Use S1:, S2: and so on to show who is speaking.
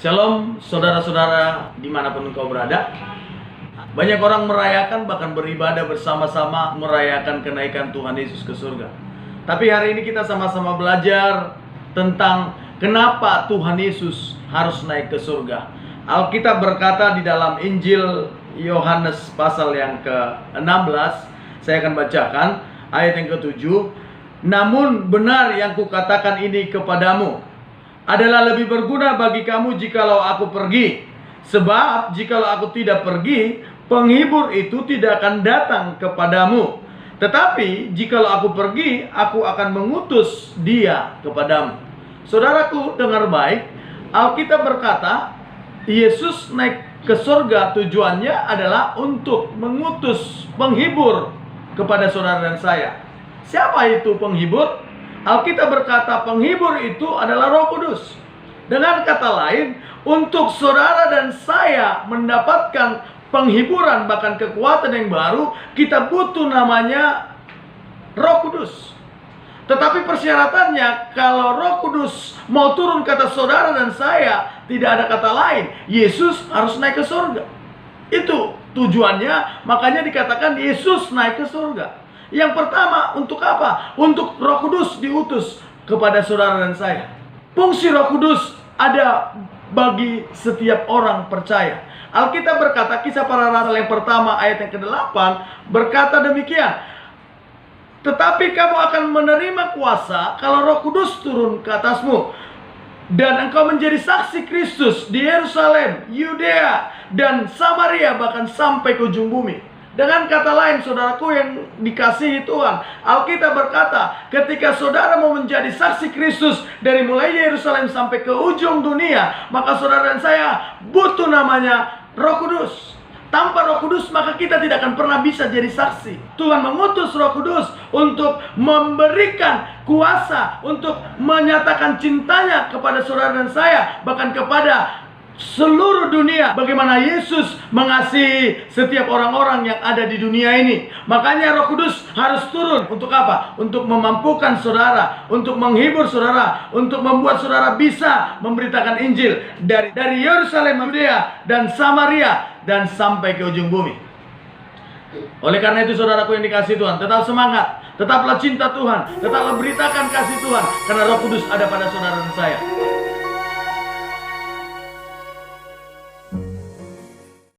S1: Shalom saudara-saudara dimanapun engkau berada. Banyak orang merayakan bahkan beribadah bersama-sama merayakan kenaikan Tuhan Yesus ke surga. Tapi hari ini kita sama-sama belajar tentang kenapa Tuhan Yesus harus naik ke surga. Alkitab berkata di dalam Injil Yohanes pasal yang ke-16, saya akan bacakan ayat yang ke-7. Namun benar yang kukatakan ini kepadamu adalah lebih berguna bagi kamu jikalau aku pergi. Sebab jikalau aku tidak pergi, penghibur itu tidak akan datang kepadamu. Tetapi jikalau aku pergi, aku akan mengutus dia kepadamu. Saudaraku, dengar baik. Alkitab berkata, Yesus naik ke surga tujuannya adalah untuk mengutus penghibur kepada saudara dan saya. Siapa itu penghibur? Alkitab berkata penghibur itu adalah Roh Kudus. Dengan kata lain, untuk saudara dan saya mendapatkan penghiburan bahkan kekuatan yang baru, kita butuh namanya Roh Kudus. Tetapi persyaratannya, kalau Roh Kudus mau turun ke atas saudara dan saya, tidak ada kata lain, Yesus harus naik ke surga. Itu tujuannya, makanya dikatakan Yesus naik ke surga. Yang pertama, untuk apa? Untuk Roh Kudus diutus kepada saudara dan saya. Fungsi Roh Kudus ada bagi setiap orang percaya. Alkitab berkata, Kisah Para Rasul yang pertama ayat yang ke-8 berkata demikian. Tetapi kamu akan menerima kuasa kalau Roh Kudus turun ke atasmu, dan engkau menjadi saksi Kristus di Yerusalem, Yudea, dan Samaria, bahkan sampai ke ujung bumi. Dengan kata lain, saudaraku yang dikasihi Tuhan, Alkitab berkata, ketika saudara mau menjadi saksi Kristus dari mulai Yerusalem sampai ke ujung dunia, maka saudara dan saya butuh namanya Roh Kudus. Tanpa Roh Kudus, maka kita tidak akan pernah bisa jadi saksi. Tuhan mengutus Roh Kudus untuk memberikan kuasa, untuk menyatakan cintanya kepada saudara dan saya, bahkan kepada seluruh dunia. Bagaimana Yesus mengasihi setiap orang-orang yang ada di dunia ini. Makanya Roh Kudus harus turun. Untuk apa? Untuk memampukan saudara, untuk menghibur saudara, untuk membuat saudara bisa memberitakan Injil dari Yerusalem, Yudea, dan Samaria, dan sampai ke ujung bumi. Oleh karena itu, saudaraku yang dikasihi Tuhan, tetap semangat, tetaplah cinta Tuhan, tetaplah beritakan kasih Tuhan, karena Roh Kudus ada pada saudara dan saya.